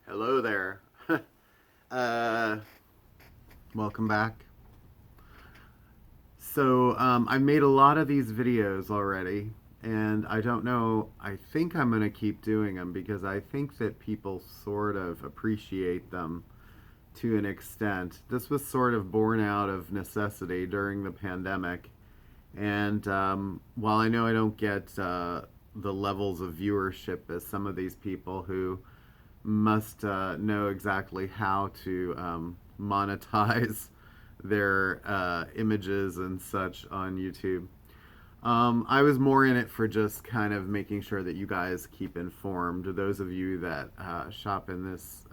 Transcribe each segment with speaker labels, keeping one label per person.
Speaker 1: Hello there. uh, Welcome back. I've made a lot of these videos already, and I don't know. I think I'm going to keep doing them because I think that people sort of appreciate them to an extent. This was sort of born out of necessity during the pandemic, and while I know I don't get the levels of viewership as some of these people who must know exactly how to monetize their images and such on YouTube. I was more in it for just kind of making sure that you guys keep informed, those of you that shop in this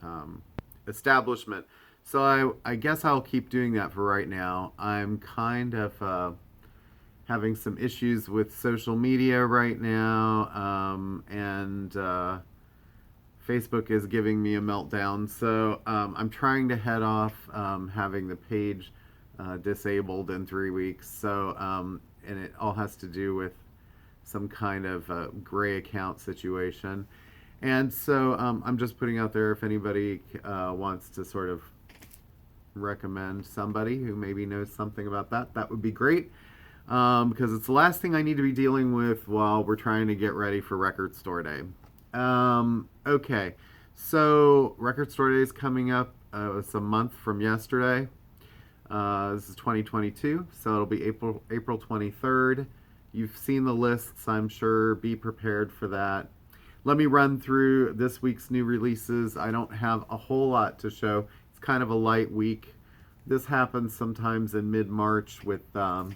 Speaker 1: establishment. So I guess I'll keep doing that for right now. I'm kind of having some issues with social media right now, and Facebook is giving me a meltdown. So I'm trying to head off having the page disabled in 3 weeks. And it all has to do with some kind of gray account situation. And so I'm just putting out there if anybody wants to sort of recommend somebody who maybe knows something about that, that would be great. Because it's the last thing I need to be dealing with while we're trying to get ready for Record Store Day. Okay, so Record Store Day is coming up. It's a month from yesterday. This is 2022, so it'll be April 23rd. You've seen the lists, I'm sure. Be prepared for that. Let me run through this week's new releases. I don't have a whole lot to show. It's kind of a light week. This happens sometimes in mid-March with a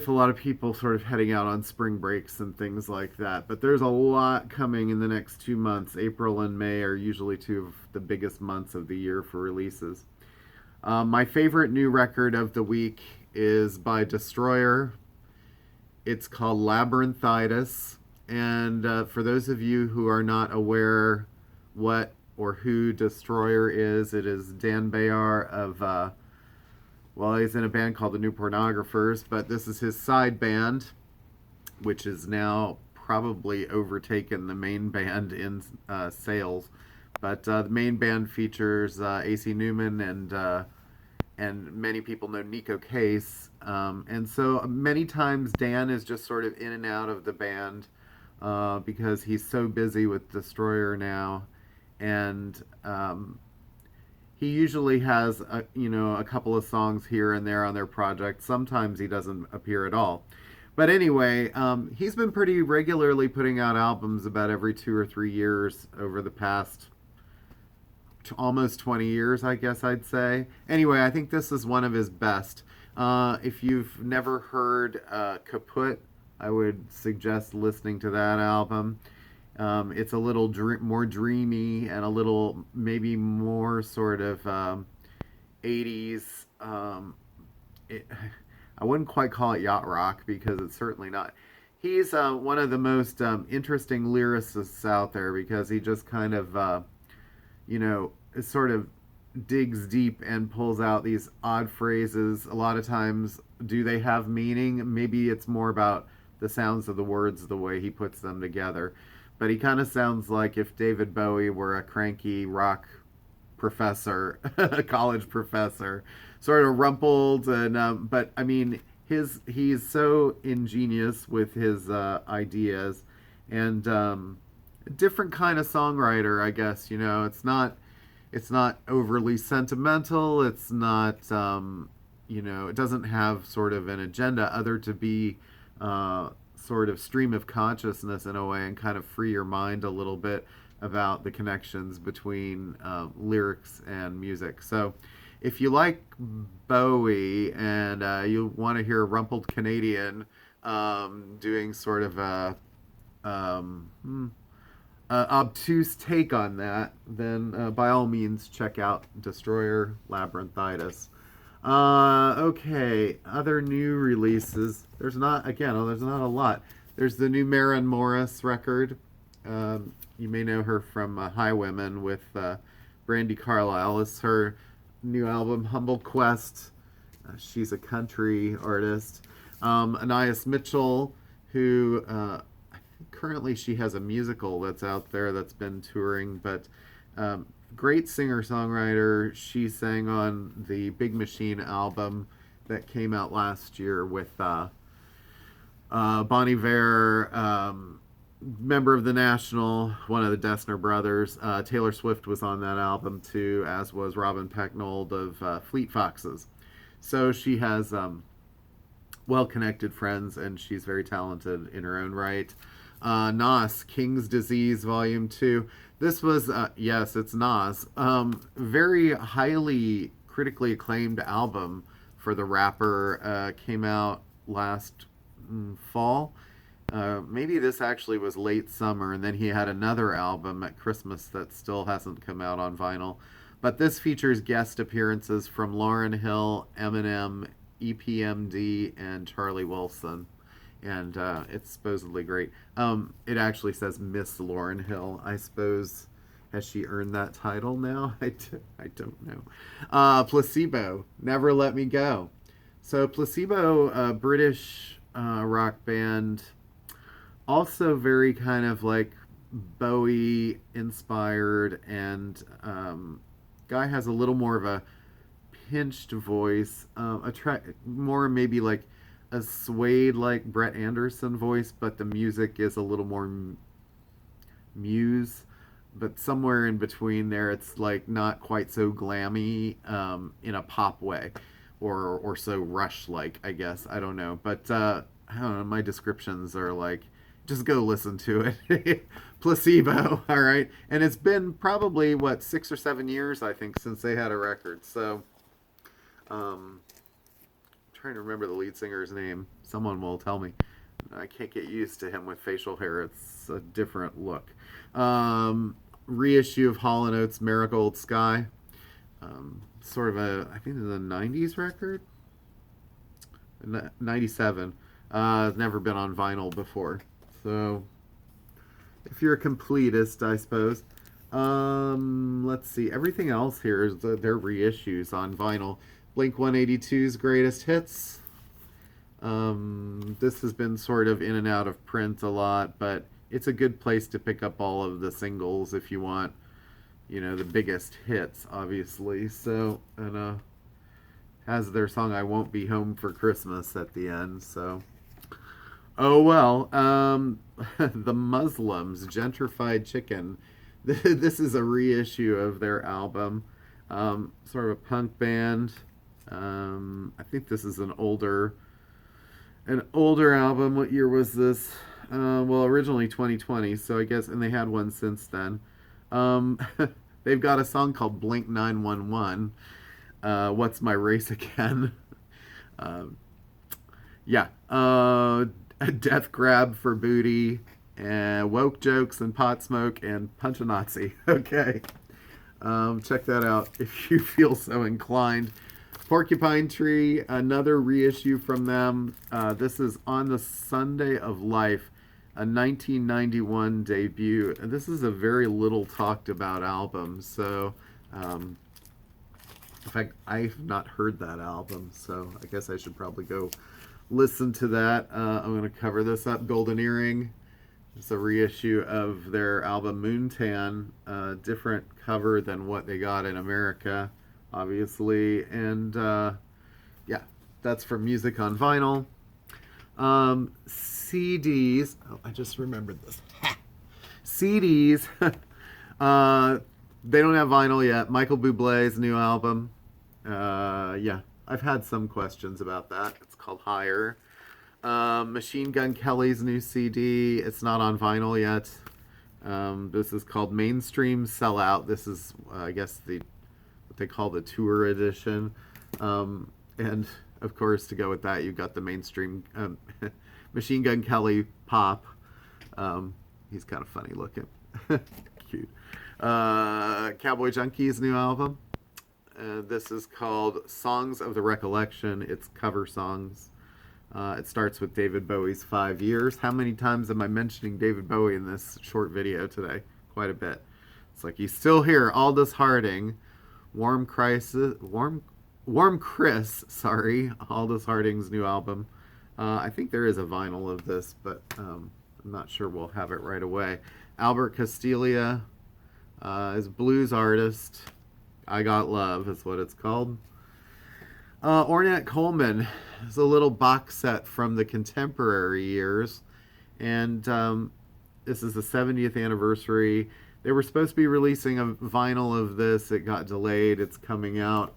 Speaker 1: lot of people sort of heading out on spring breaks and things like that. But there's a lot coming in the next 2 months. April and May are usually two of the biggest months of the year for releases. My favorite new record of the week is by Destroyer. It's called Labyrinthitis. And for those of you who are not aware what or who Destroyer is, it is Dan Bayar of well, he's in a band called the New Pornographers, but this is his side band, which is now probably overtaken the main band in sales. But the main band features AC Newman and many people know Nico Case. And so many times Dan is just sort of in and out of the band because he's so busy with Destroyer now. And he usually has a couple of songs here and there on their project. Sometimes he doesn't appear at all. But anyway, he's been pretty regularly putting out albums about every 2 or 3 years over the past almost 20 years, I guess I'd say. Anyway, I think this is one of his best. If you've never heard Kaput, I would suggest listening to that album. It's a little more dreamy and a little maybe more sort of 80s. I wouldn't quite call it yacht rock because it's certainly not. He's one of the most interesting lyricists out there because he just kind of, sort of digs deep and pulls out these odd phrases. A lot of times, do they have meaning? Maybe it's more about the sounds of the words, the way he puts them together. But he kind of sounds like if David Bowie were a cranky rock professor, a college professor, sort of rumpled. And but I mean, he's so ingenious with his ideas, and a different kind of songwriter, I guess. It's not overly sentimental. It's not it doesn't have sort of an agenda other to be sort of stream of consciousness in a way and kind of free your mind a little bit about the connections between lyrics and music. So if you like Bowie and you want to hear a rumpled Canadian doing sort of a obtuse take on that, then by all means check out Destroyer Labyrinthitis. Okay, other new releases. There's not a lot. There's the new Maren Morris record. You may know her from Highwomen with Brandy Carlisle. It's her new album, Humble Quest. She's a country artist. Anais Mitchell, who I think currently she has a musical that's out there that's been touring, but great singer-songwriter. She sang on the Big Machine album that came out last year with Bon Iver, member of the National, one of the Dessner brothers. Taylor Swift was on that album too, as was Robin Pecknold of Fleet Foxes. So she has well-connected friends, and she's very talented in her own right. Nas, King's Disease, Volume 2. This was, yes, it's Nas. Very highly critically acclaimed album for the rapper. Came out last fall. Maybe this actually was late summer, and then he had another album at Christmas that still hasn't come out on vinyl. But this features guest appearances from Lauryn Hill, Eminem, EPMD, and Charlie Wilson. And it's supposedly great. It actually says Miss Lauryn Hill. I suppose, has she earned that title now? I don't know. Placebo, Never Let Me Go. So Placebo, British rock band, also very kind of like Bowie inspired, and guy has a little more of a pinched voice, more maybe like a suede like Brett Anderson voice, but the music is a little more Muse, but somewhere in between there. It's like not quite so glammy in a pop way, or so Rush like, I guess. I don't know, but I don't know, my descriptions are like, just go listen to it. Placebo, all right. And it's been probably, what, 6 or 7 years, I think, since they had a record. So, I'm trying to remember the lead singer's name. Someone will tell me. I can't get used to him with facial hair. It's a different look. Reissue of Hall & Oates' Marigold Sky. Sort of a, I think it's a 90s record? 97. It's never been on vinyl before. So, if you're a completist, I suppose. Let's see. Everything else here is their reissues on vinyl. Blink-182's Greatest Hits. This has been sort of in and out of print a lot, but it's a good place to pick up all of the singles if you want, you know, the biggest hits, obviously. So, and has their song I Won't Be Home for Christmas at the end, so... Oh, well, the Muslims, Gentrified Chicken. This is a reissue of their album. Sort of a punk band. I think this is an older album. What year was this? Well, originally 2020, so I guess, and they had one since then. They've got a song called Blink 911. What's My Race Again? Yeah. A Death Grab for Booty, and Woke Jokes and Pot Smoke, and Punch a Nazi. Okay. Check that out if you feel so inclined. Porcupine Tree, another reissue from them. This is On the Sunday of Life, a 1991 debut. And this is a very little talked about album. So, in fact, I've not heard that album, so I guess I should probably go listen to that. I'm going to cover this up. Golden Earring. It's a reissue of their album Moontan. Different cover than what they got in America, obviously. And yeah, that's from Music on Vinyl. CDs. Oh, I just remembered this. CDs. They don't have vinyl yet. Michael Bublé's new album. Yeah, I've had some questions about that. It's called Higher. Machine Gun Kelly's new CD. It's not on vinyl yet. This is called Mainstream Sellout. This is, I guess, what they call the tour edition. And, of course, to go with that, you've got the mainstream Machine Gun Kelly pop. He's kind of funny looking. Cute. Cowboy Junkie's new album. This is called Songs of the Recollection. It's cover songs. It starts with David Bowie's 5 Years. How many times am I mentioning David Bowie in this short video today? Quite a bit. It's like he's still here. Aldous Harding. Warm Chris, sorry. Aldous Harding's new album. I think there is a vinyl of this, but I'm not sure we'll have it right away. Albert Castiglia is blues artist. I Got Love is what it's called. Ornette Coleman is a little box set from the contemporary years, and this is the 70th anniversary. They were supposed to be releasing a vinyl of this. It got delayed. It's coming out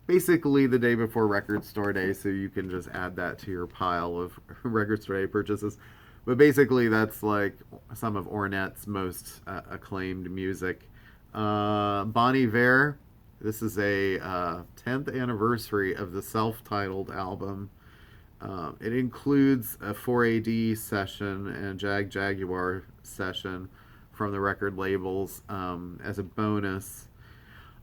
Speaker 1: basically the day before Record Store Day, so you can just add that to your pile of Record Store Day purchases. But basically, that's like some of Ornette's most acclaimed music. Bon Iver, this is a 10th anniversary of the self-titled album. It includes a 4AD session and Jaguar session from the record labels as a bonus.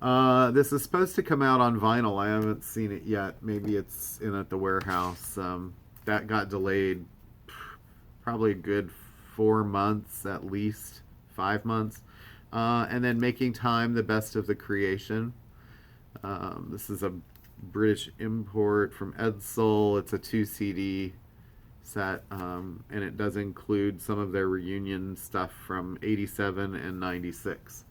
Speaker 1: This is supposed to come out on vinyl. I haven't seen it yet. Maybe it's in at the warehouse. That got delayed probably a good 4 months, at least 5 months. And then Making Time, the Best of the Creation. This is a British import from Edsel. It's a 2 CD set, and it does include some of their reunion stuff from 87 and 96.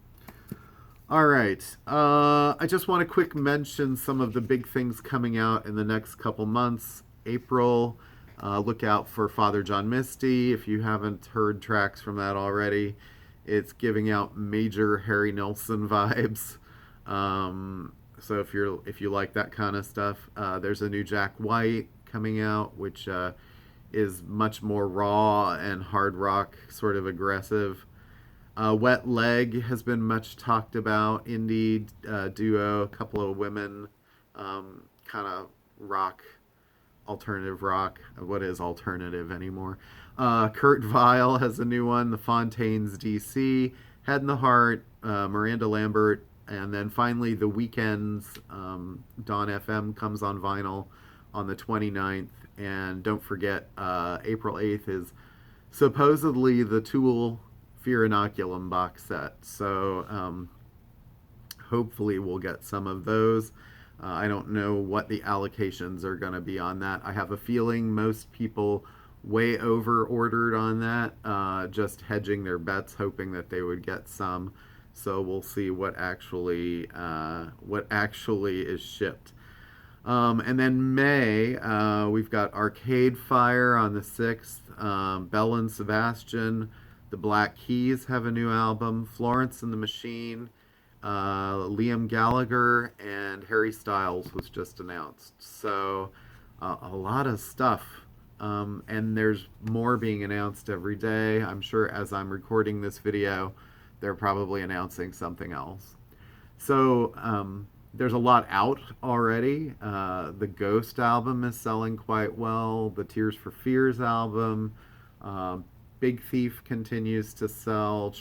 Speaker 1: All right, I just want to quick mention some of the big things coming out in the next couple months. April, look out for Father John Misty. If you haven't heard tracks from that already, it's giving out major Harry Nilsson vibes. So if you like that kind of stuff, there's a new Jack White coming out, which is much more raw and hard rock, sort of aggressive. Wet Leg has been much talked about. Indie duo, a couple of women, kind of rock, alternative rock. What is alternative anymore? Kurt Vile has a new one. The Fontaines DC, Head in the Heart, Miranda Lambert, and then finally The Weeknd's Dawn FM comes on vinyl on the 29th. And don't forget, April 8th is supposedly the Tool Fear Inoculum box set. So hopefully we'll get some of those. I don't know what the allocations are going to be on that. I have a feeling most people way over ordered on that, just hedging their bets, hoping that they would get some. So we'll see what actually is shipped. And then May, we've got Arcade Fire on the 6th. Belle and Sebastian, the Black Keys have a new album. Florence and the Machine, Liam Gallagher, and Harry Styles was just announced. So a lot of stuff. And there's more being announced every day. I'm sure as I'm recording this video, they're probably announcing something else. So there's a lot out already. The Ghost album is selling quite well. The Tears for Fears album. Big Thief continues to sell.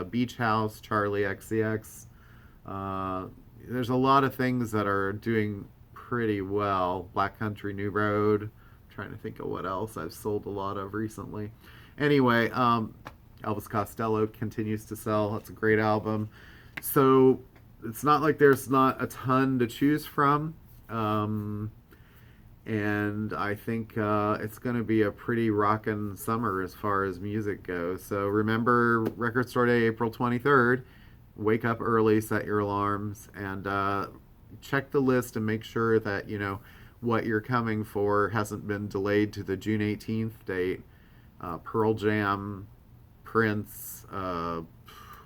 Speaker 1: Beach House, Charlie XCX. There's a lot of things that are doing pretty well. Black Country New Road. I'm trying to think of what else I've sold a lot of recently. Anyway, Elvis Costello continues to sell. That's a great album. So it's not like there's not a ton to choose from. And I think it's going to be a pretty rockin' summer as far as music goes. So remember Record Store Day, April 23rd. Wake up early, set your alarms, and check the list and make sure that, you know, what you're coming for hasn't been delayed to the June 18th date. Pearl Jam, Prince, what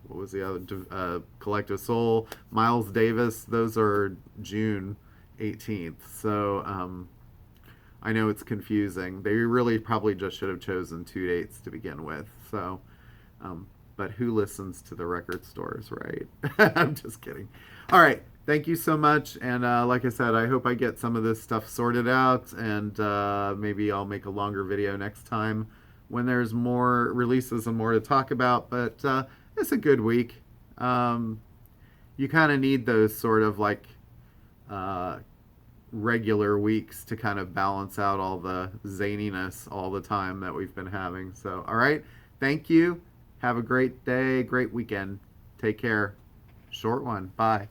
Speaker 1: was the other? Collective Soul, Miles Davis. Those are June 18th. So I know it's confusing. They really probably just should have chosen 2 dates to begin with. So, but who listens to the record stores, right? I'm just kidding. All right. Thank you so much. And like I said, I hope I get some of this stuff sorted out. And maybe I'll make a longer video next time when there's more releases and more to talk about. But it's a good week. You kind of need those sort of like regular weeks to kind of balance out all the zaniness all the time that we've been having. So, all right. Thank you. Have a great day, great weekend. Take care. Short one. Bye.